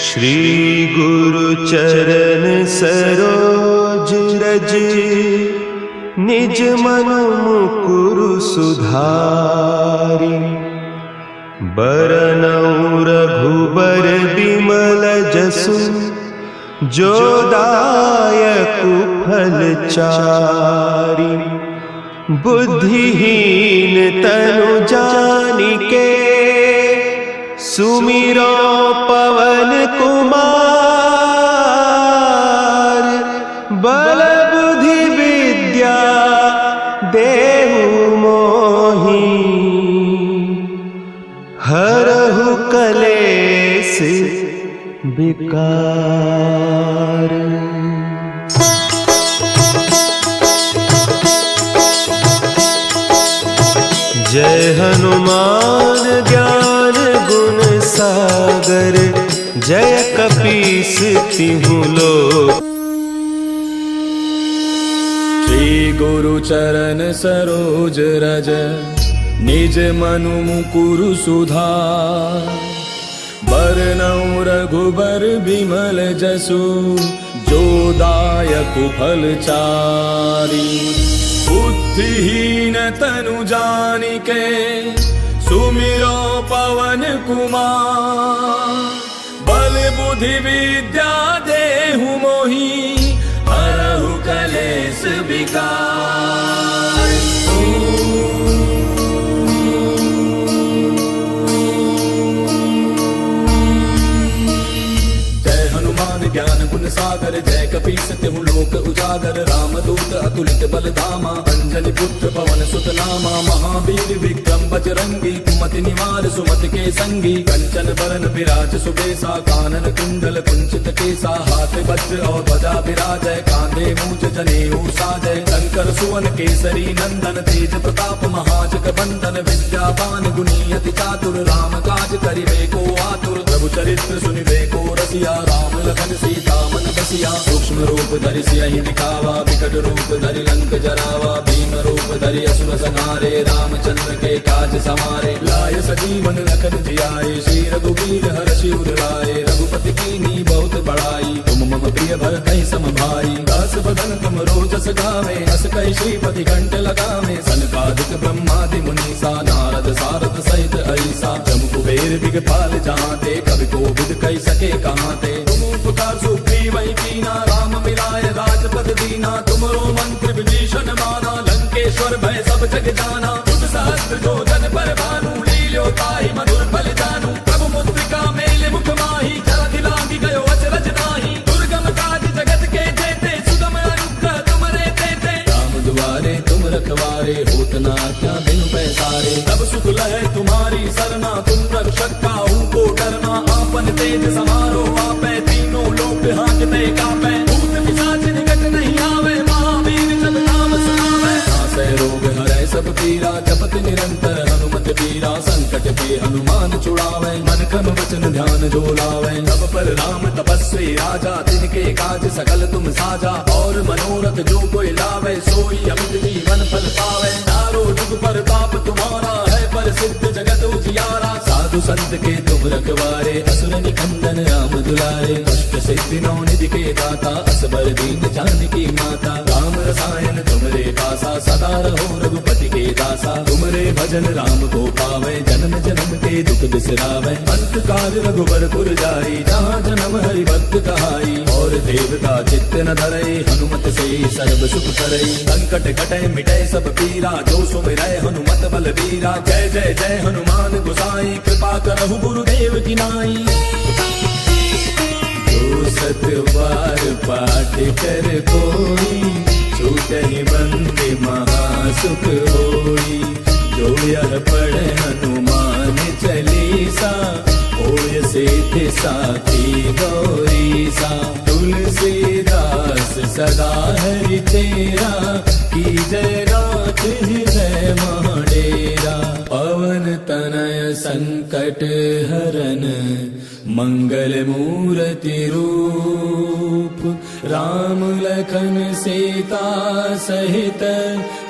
श्री गुरु चरण सरोज रज, निज मन मुकुरु सुधारि। बरनउँ रघुबर बिमल जसु, जो दायकु फल चारि। बुद्धिहीन तनु जानिके, सुमिरो पवन कुमार। बल बुद्धि विद्या देहु मोहि, हरहु कलेस विकार। जय हनुमान ज्ञान गुण सागर, जय कपीस तिहुँ लोक। श्री गुरु चरण सरोज रज, निज मनु मुकुरु सुधार। बरनउँ रघुबर बिमल जसु, जो दायकु फल चारि। बुद्धिहीन तनु जानिके, सुमिरो पवन कुमार। बल बुद्धि विद्या देहु मोहि, हरहु कलेस विकार। जय हनुमान ज्ञान गुण सागर, जय कपीस तिहुँ लोक उजागर। रामदूत अतुलित बल धामा, अंजनी पुत्र पवन सुत नामा। महावीर विक्रम बजरंगी, कुमति निवार सुमति के संगी। कंचन बरन विराज सुबेसा, कानन कुंडल कुंचित केसा। हाथ वज्र और ध्वजा विराजय, कांधे मूज जनेऊ साजय। शंकर सुवन केसरी नंदन, तेज प्रताप महाजग बंदन। विद्यावान गुणी अति चातुर, राम काज करिबे को आतुर। प्रभु चरित्र सुनिबे को रसिया, राम लखन सीता मन बसिया। सूक्ष्म रूप धरि सियहि दिखावा, विकट रूप धरि लंक जरावा। भीम रूप धरि असुर संहारे, रामचंद्र के काज समारे। लाय सजीवन लखन जियाए, श्री रघुवीर हरषि उर लाए। रघुपति कीन्ही बहुत बड़ाई, तुम मम प्रिय भरतहि सम भाई। दास बदन तुम रोजस गावे, अस कहि श्रीपति कंठ लगावे। सनकादिक ब्रह्मादि मुनीसा, नारद सारद सहित अहिसा। जम कुबेर दिगपाल जहांते, कवि कोविद कहि सके कहांते। तुम उपकार सुग्रीवहि कीन्हा, राम मिलाय राजपद दीना। तुमरो मंत्र विभीषण माना, लंकेश्वर भय सब जग जाना। तुम सहस्त्र जो जन पर भानु, लील्यो ताहि मधुर फल जानू। प्रभु मुद्रिका मेलि मुख माहि, जलधि लांघि गयो अचरज नाहि। दुर्गम काज जगत के जेते, सुगम अनुग्रह तुमरे तेते। राम दुआरे तुम रखवारे, होत न आज्ञा बिनु पैसारे। तब सुख लहै तुम्हारी सरना, तुम रक्षक काहू को डरना। आपन तेज समारो आपै, तीनों लोक हांकते कापै। भूत पिशाच निकट नहीं आवे, महावीर जब नाम सुनावे। नासै रोग हरै सब पीरा, जपत निरंतर हनुमत बीरा। संकट के हनुमान छुड़ावे, मन क्रम वचन ध्यान जो लावे। सब पर राम तपस्वी राजा, तिनके काज सकल तुम साजा। और मनोरथ जो कोई लावे, सोई अमित जीवन फल पावे। चारों जुग प्रताप तुम्हारा है, प्रसिद्ध जगत उजियारा। साधु संत के तुम रखवारे, असुर निकंदन राम दुलारे। अष्ट सिद्धि नौ निधि के दाता, असबर दीन जानकी माता। राम रसायन तुमरे पासा, सदा रहो रघुपति के दासा। तुमरे भजन राम को पावे, जन्म जन्म के दुख बिसरावे। अंत काल रघुबर पुर जाई, जहाँ जन्म हरि भक्त कहाई। और देवता चित्त न धरई, हनुमत से सर्व सुख करई। संकट कटै मिटै सब पीरा, जो सुमिरै हनुमत बल बीरा। जय जय जय हनुमान गोसाई, कृपा करहु गुरुदेव की नाई। जो सत बार पाठ कर कोई, छूटहि बंदे महासुख होई। जो यह पढ़े हनुमान चालीसा, होय सिद्ध साखी गौरीसा। तुलसीदास सदा हरि तेरा, की जय रात हृदय महडेरा। पवन तनय संकट हरन, मंगल मूर्ति रूप। राम लखन सीता सहित,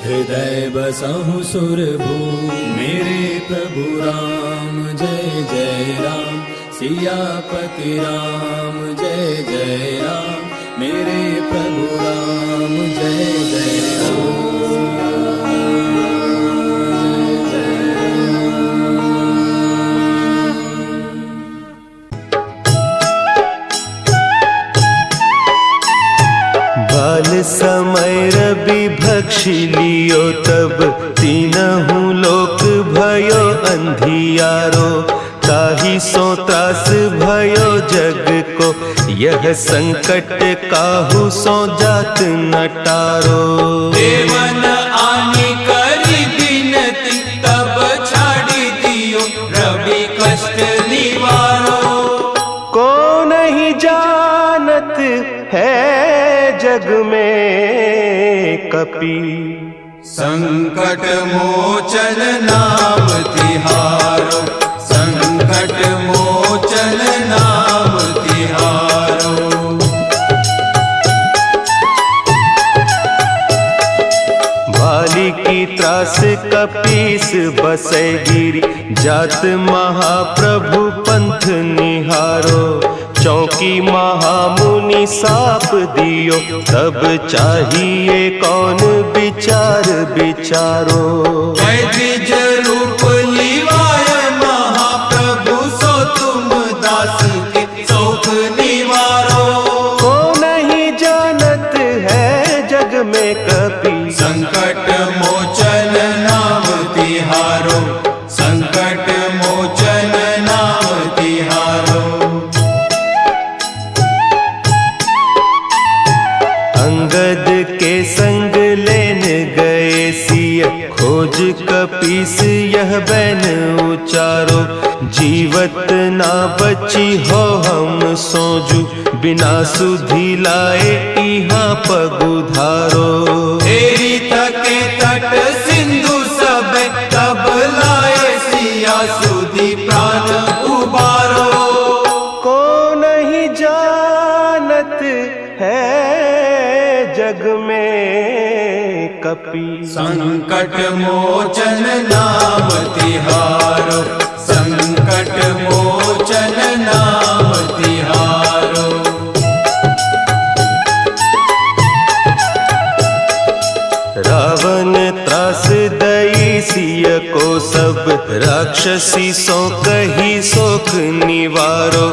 हृदय बसहु सुरभूप। मेरे प्रभु राम जय जय राम, सियापति राम जय जय राम, मेरे प्रभु राम जय जय राम। बाल समय रवि भक्षि लियो तब तीनहु लोक भयो अंधियारो, ताहि सो त्रास भयो जग को, यह संकट काहू सो जात न टारो। देवन आनी करी बिनती, तब छाड़ी दियो रवि कष्ट निवारो। को नहीं जानत है जग में कपि, संकट मोचन नाम तिहारो, संकट मोचन नाम तिहारो। भाली की त्रास कपीस बसे गिरी, जात महाप्रभु पंथ निहारो। चौकी महामुनि साप दियो, तब चाहिए कौन विचार विचारो। द्विज रूप लिवाय महाप्रभु, सो तुम दास के शोक निवारो। को नहीं जानत है जग में कपि, संकट मोचन नाम तिहारो, संकट मोचन नाम तिहारो। अंगद के संग लेन गए सिय, खोज कपीस यह बैन उचारो। जीवत ना बची हो हम सोजू, बिना सुधि लाए इहाँ पगुधारो। तेरी थके तट सिंधु सब, तब लाए सिया सुधि प्राण उबारो। को नहीं जानत है जग में कपि, संकट मोचन नाम तिहारो, संकट मोचन नाम तिहारो। रावण त्रास दई सिय को सब, राक्षसी सो कही सोख निवारो।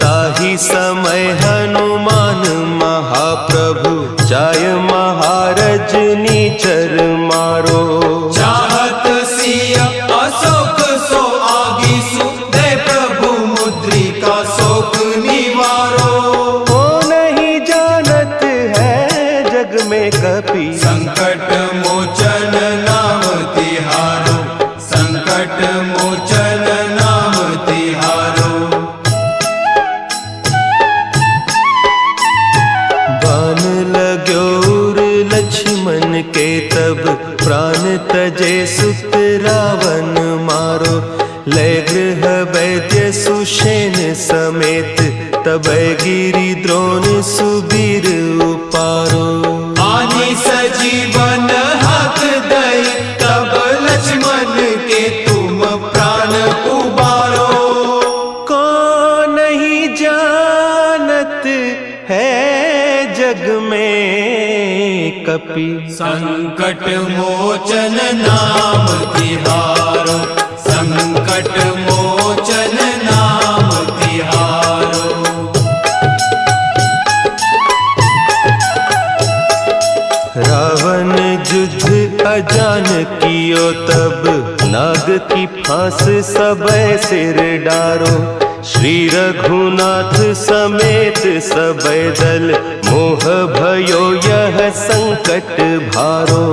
ताहि समय हनुमान महाप्रभु, जाय महारज नीचर मारो। चाहत सिया अशोक सो आगीसु, दे प्रभु मुद्रिका शोक निवारो। को नहीं जानत है जग में कपि, संकट मोचन नाम तिहारो, संकट मोचन नाम तिहारो। बान लाग्यो उर लक्ष्मण के तब, प्राण तजे सुत रावण मारो। लय गृह वैद्य सुषेण समेत, तब गिरि द्रोण सुबीर उपारो। आनी सजीवन हाथ दई, तब लक्ष्मण के तुम प्राण उबारो। को नहीं जानत है जग में कपि, संकट मोचन नाम तिहारो, संकट मोचन नाम तिहारो। रावण युद्ध अजान कियो तब, नाग की फांस सबय सिर डारो। श्री रघुनाथ समेत सबय दल, मोह भयो यह संकट भारो।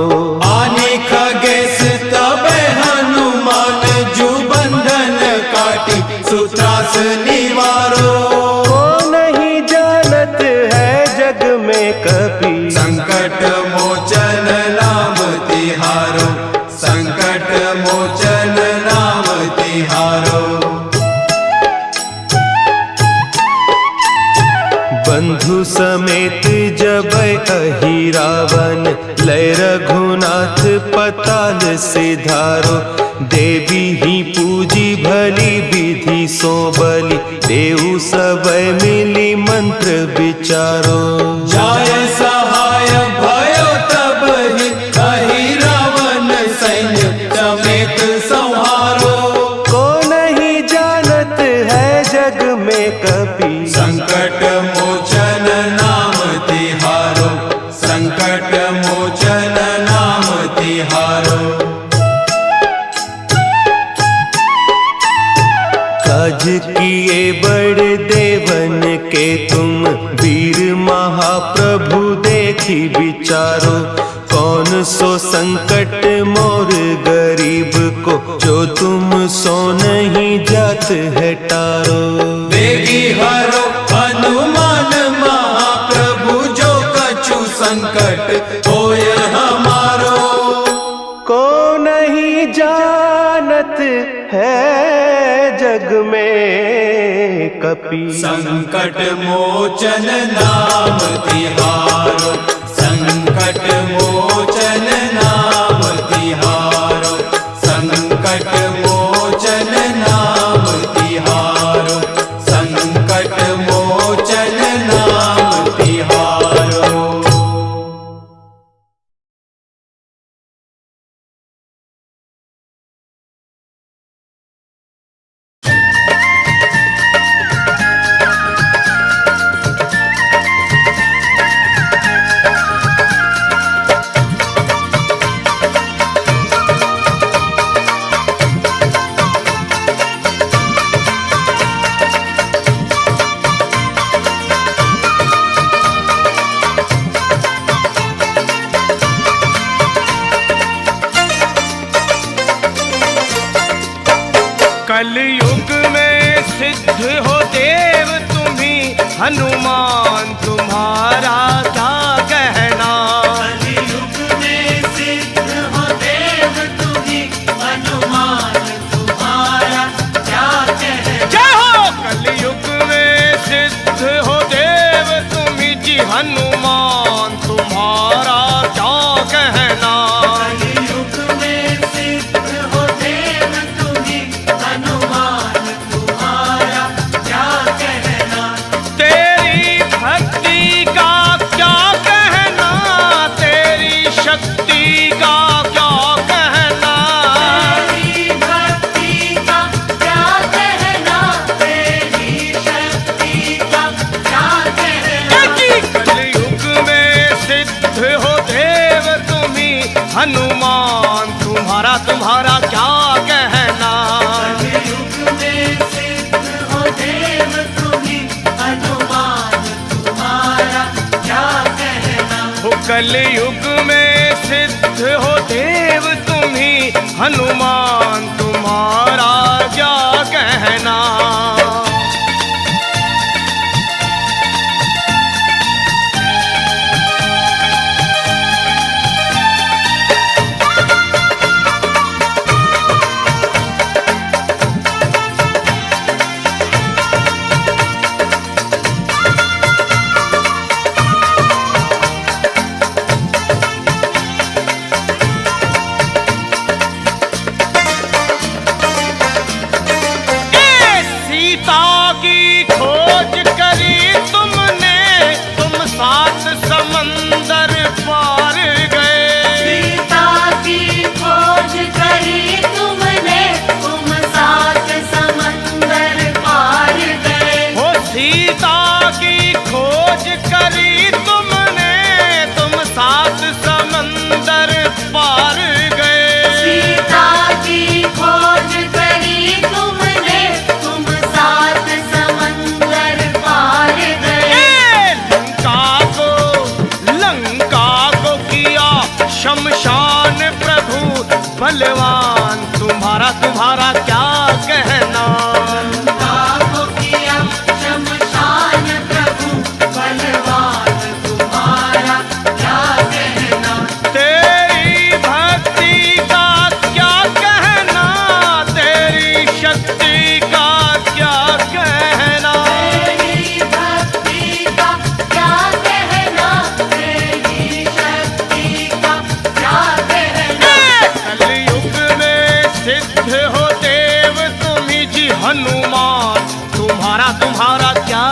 आने खगेश तब हनुमान, जु बंधन काटी सुत्रास निवारो। को नहीं जानत है जग में कपि, संकट मोचन नाम तिहारो, संकट मोचन नाम तिहारो। बंधु समेत जब अहि रावण, लय रघुनाथ पताल सिधारो। देवी ही पूजी भली विधि सो बलि देऊ सबय मिली मंत्र विचारो। जाय सहाय भयो तब ही कही रावण सैन्य समेत संहारो। को नहीं जानत है जग में कपि संकट मोचन नाम तिहारो, संकट मोचन नाम तिहारो। काज किए बड़ देवन के तुम वीर महाप्रभु देखी विचारो। कौन सो संकट मोर गरीब को जो तुम सो नहीं जात है टारो। देगी हरो हनुमान महाप्रभु जो कछु संकट होय हमारो। को नहीं जानत है जग में कपि संकट मोचन नाम तिहारो, संकट मोचन नाम तिहारो, संकट मोचन नाम तिहारो, संकट मोचन नाम तिहारो। कलयुग में सिद्ध हो देव तुम्ही हनुमान तुम्हारा क्या कहना। कलयुग में सिद्ध हो देव तुम्ही हनुमान तुम्हारा क्या कहना। जय हो। कलयुग में सिद्ध हो देव तुम्ही जी हनुमान तुम्हारा क्या कहना। कलयुग में सिद्ध हो देव तुम्ही हनुमान तुम्हारा क्या कहना। तेरी भक्ति का क्या कहना, तेरी शक्ति का क्या कहना। तेरी भक्ति का क्या कहना, तेरी शक्ति का क्या कहना। कलयुग में सिद्ध हो देव तुम्ही हनुमान तुम्हारा तुम्हारा क्या कहना। कलयुग में सिद्ध हो देव तुम्ही हनुमान तुम्हारा क्या कहना। हो कलयुग में सिद्ध हो देव तुम्ही हनुमान तुम्हारा क्या कहना। तुम्हारा क्या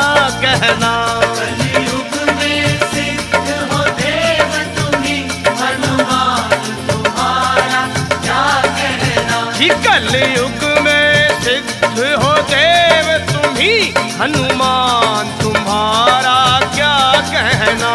कहना। कलयुग में सिद्ध हो देव तुम्ही, हनुमान तुम्हारा क्या कहना। जी कलयुग में सिद्ध हो देव तुम्ही, हनुमान तुम्हारा क्या कहना।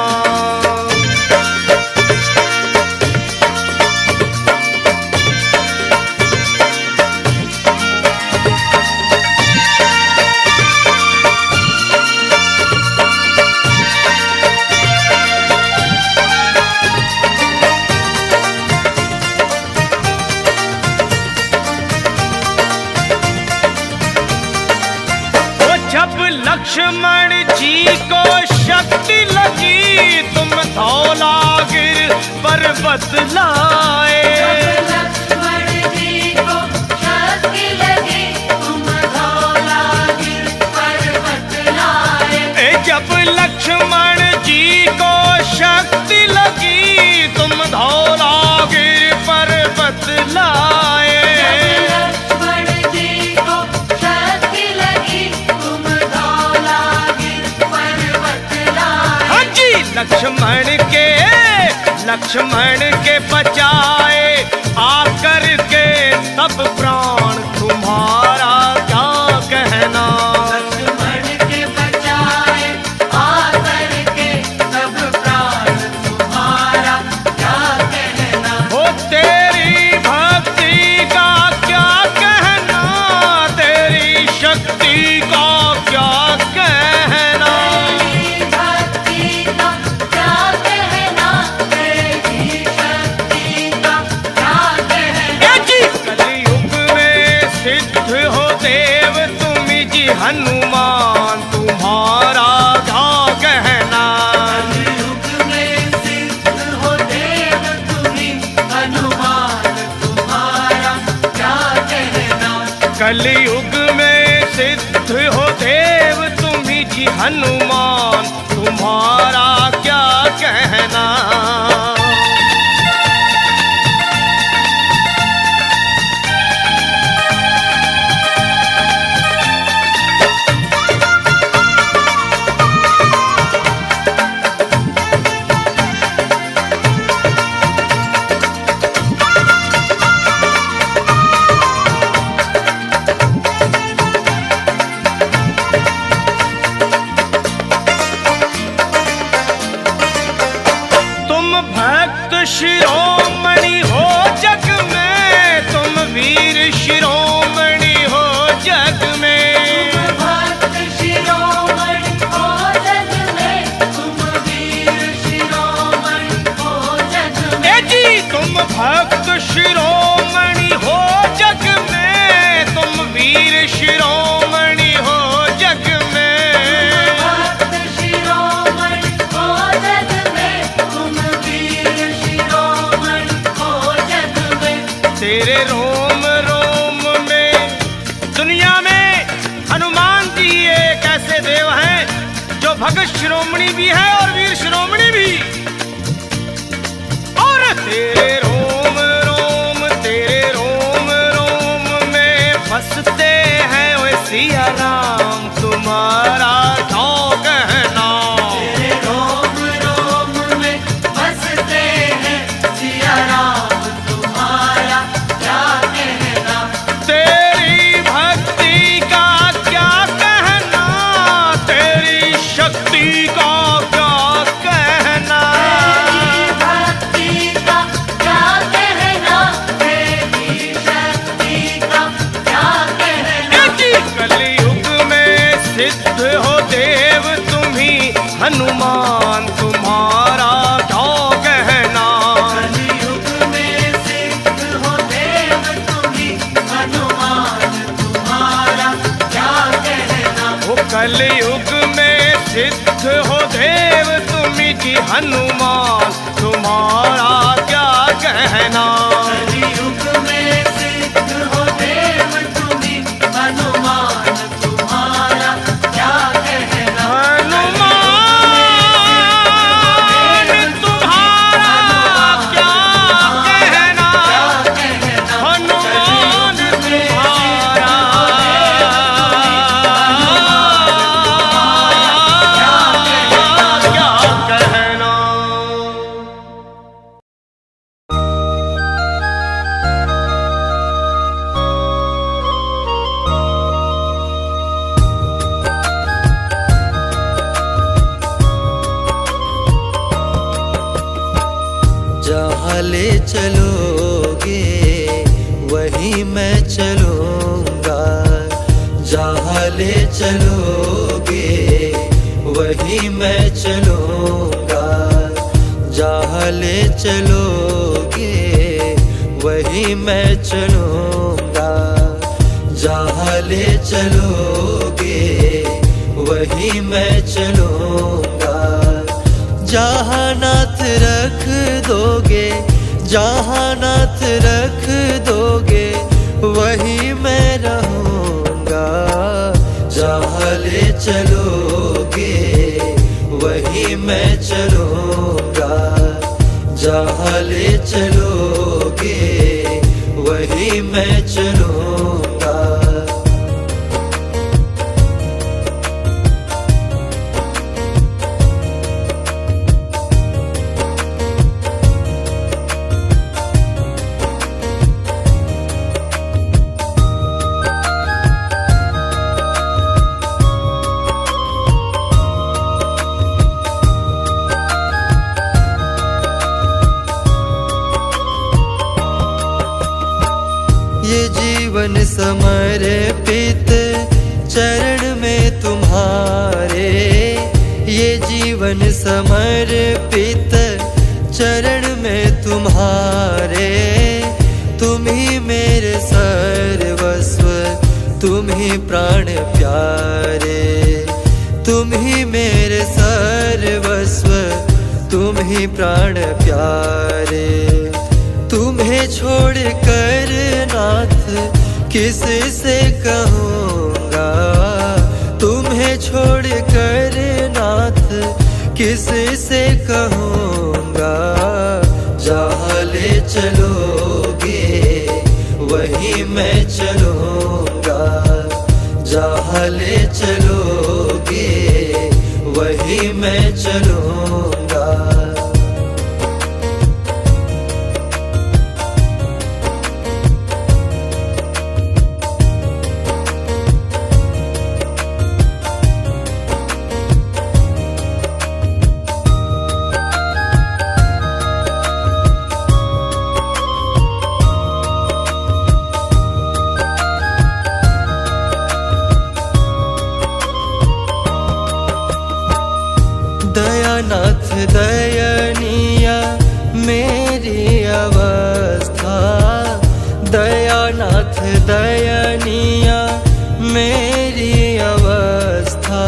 जब लक्ष्मण जी को शक्ति लगी, तुम धौलागिर पर्वत लाए। लक्ष्मण जी को शक्ति लगी, तुम धौलागिर पर्वत लाए। जब लक्ष्मण जी को शक्ति लगी, तुम धौलागिर पर्वत लाए। लक्ष्मण के बचाए आकर के तब प्राण तुम्हारा क्या कहना। लक्ष्मण के बचाए आकर के तब प्राण तुम्हारा क्या कहना। हो तेरी भक्ति का क्या कहना, तेरी शक्ति का क्या कहना। हनुमान तुम्हारा क्या कहना। कलयुग में सिद्ध हो देव तुम्ही, हनुमान तुम्हारा क्या कहना। कलयुग में सिद्ध हो देव तुम्ही जी, हनुमान तुम्हारा क्या कहना। शिरोमणि हो जग में, तुम वीर शिरोमणि हो जग में। भक्त शिरोमणि हो जग में, तुम वीर शिरोमणि हो जग में। जी तुम भक्त शिरोमणि हो जग में, तुम वीर शिरोमणि हो जग में। तेरे रोम रोम में, दुनिया में हनुमान जी एक ऐसे देव हैं जो भगत शिरोमणि भी है और वीर शिरोमणि भी। और तेरे रोम रोम, तेरे रोम रोम में बसते हैं वे सिया राम तुम्हारा क्या कहना। तेरे रोम रोम में बसते हैं सिया राम तुम्हारा क्या कहना। तेरी भक्ति का क्या कहना, तेरी शक्ति का क्या कहना। तेरी भक्ति का क्या कहना, तेरी शक्ति का क्या कहना। कलयुग में सिद्ध हो देव तुम्ही, हनुमान तुम्हारा क्या कहना। कलयुग में सिद्ध हो देव तुम्ही, हनुमान तुम्हारा क्या कहना। वो कलयुग में सिद्ध हो देव तुम्ही जी, हनुमान तुम्हारा क्या कहना। कलयुग में सिद्ध हो देव तुम्ही, हनुमान तुम्हारा क्या कहना। हनुमान तुम्हारा क्या कहना। हनुमान तुम्हारा ले चलोगे वहीं मैं चलूँगा, जहाँ ले चलोगे वहीं मैं चलूँगा, जहाँ ले चलोगे वहीं मैं चलूँगा, जहाँ ले चलोगे वहीं मैं चलूँगा। जहाँ नाथ रख दोगे, जहाँ नाथ रख दोगे वहीं मैं रहूँगा, जहाँ ले चलोगे वहीं मैं चलूँगा, जहाँ ले चलोगे वहीं मैं चलूँगा। ये जीवन समर्पित चरण में तुम्हारे, ये जीवन समर्पित चरण में तुम्हारे। तुम ही मेरे सर्वस्व, तुम ही प्राण प्यारे, तुम ही मेरे सर्वस्व, तुम ही प्राण प्यारे। तुम्हें छोड़ कर नाथ किस से कहूँगा, तुम्हें छोड़ कर नाथ किस से कहूँगा। जहाँ ले चलोगे वहीं मैं चलूँगा, जहाँ ले चलोगे वहीं मैं चलूँगा। दयानाथ दयनीय मेरी अवस्था, दयानाथ दयनीय मेरी अवस्था।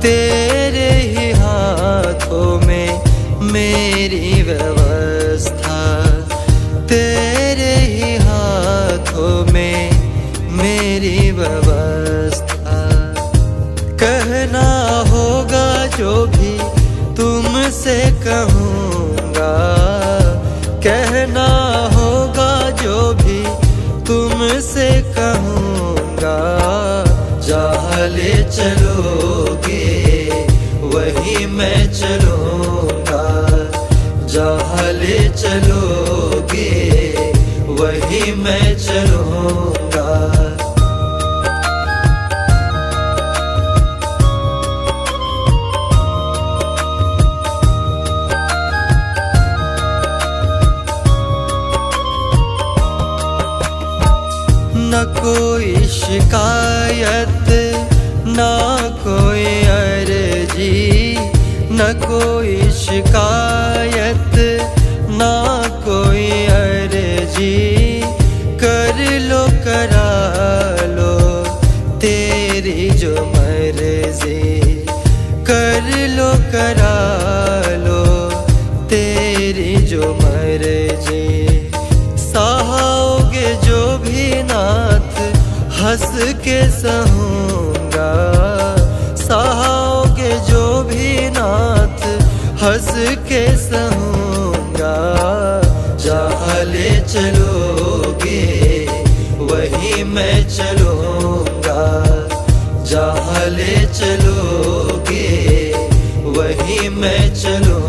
तेरे ही हाथों में मेरी व्यवस्था, तेरे ही हाथों में मेरी व्यवस्था। कहना होगा जो भी तुमसे कहूँगा, कहना होगा जो भी तुमसे कहूँगा। जहाँ ले चलोगे वहीं मैं चलूँगा, जहाँ ले चलोगे वहीं मैं चलूँगा। न कोई शिकायत, न कोई अर्जी, न कोई शिकायत, न कोई अर्जी। कर लो करा लो तेरी जो मर्जी, कर लो करा लो तेरी जो मर्जी। सहाओगे जो भी नाथ हंस के सहूँगा, सहाओगे जो भी नाथ हंस के सहूँगा। जहाँ ले चलोगे वहीं मैं चलूँगा, जहाँ ले चलोगे वहीं मैं चलूँगा।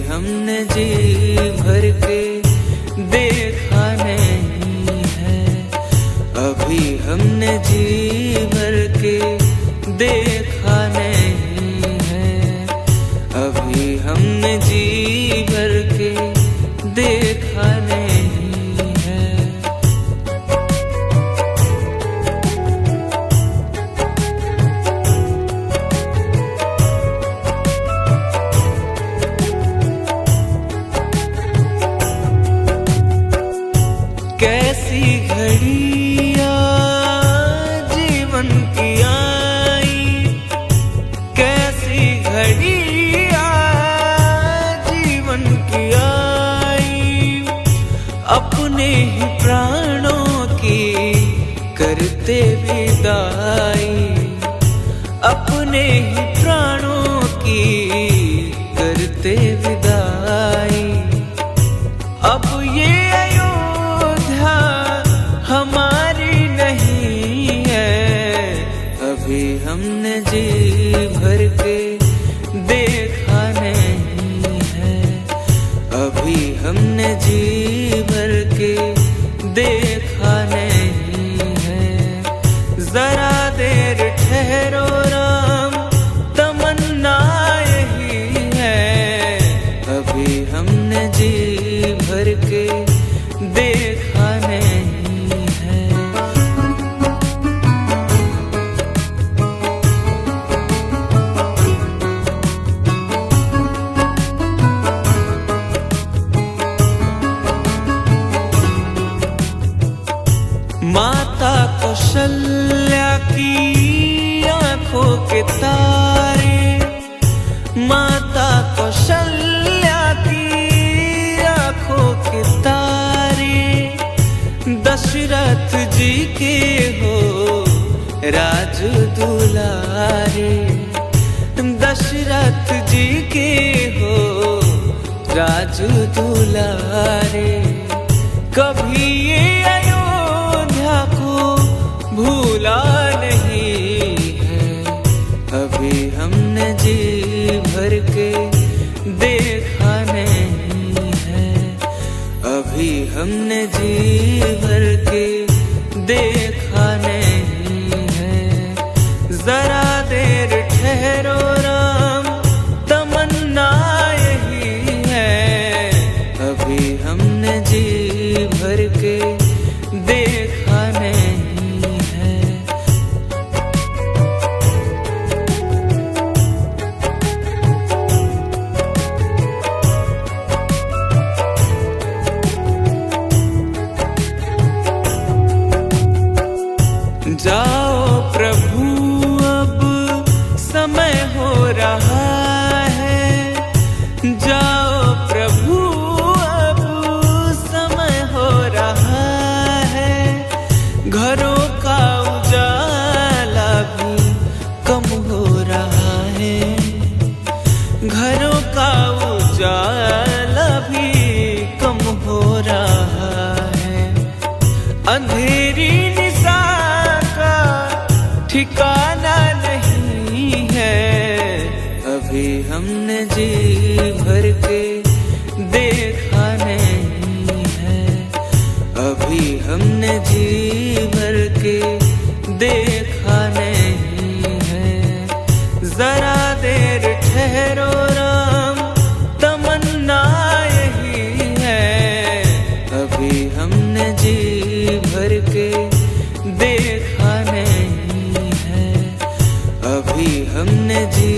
हमने जी भर के देखा नहीं है, अभी हमने जी भर के देखा नहीं है, अभी हमने जी भर के देखा नहीं है। कैसी घड़ियां जीवन की आई, कैसी घड़ियां जीवन की आई, अपने ही प्राणों की करते विदाई, अपने ही प्राणों की करते विदाई। अब ये अयोध्या हमारी नहीं है, अभी हमने जी भर के देखा नहीं है, अभी हमने जी भर के देखा नहीं है। जरा देर ठहरो राम, तमन्ना यही है, अभी हमने जी भर के देखा नहीं है। माता कौशल्या की आंखों के तारे, माता कौशल्या की आंखों के तारे, दशरथ जी के हो राज दुलारे, दशरथ जी के हो राज दुलारे। कभी ये अयोध्या को भूला नहीं है, अभी हमने जी भर के देखा नहीं है, अभी हमने जी भर के देखा नहीं है। जरा देर ठहरो राम, तमन्ना यही है, अभी हमने जी भर के देखा नहीं है। जाओ प्रभु अब समय हो रहा है, जाओ प्रभु अब समय हो रहा है, घरों का उजाला भी कम हो रहा है, घरों का उजाला भी कम हो रहा है। अंधेरी निशा ठिकाना नहीं है, अभी हमने जी भर के देखा नहीं है, अभी हमने जी भर के देखा नहीं है। जरा देर ठहरो राम, तमन्ना यही है, अभी हमने जी भर के देखा नहीं है, अभी हमने जी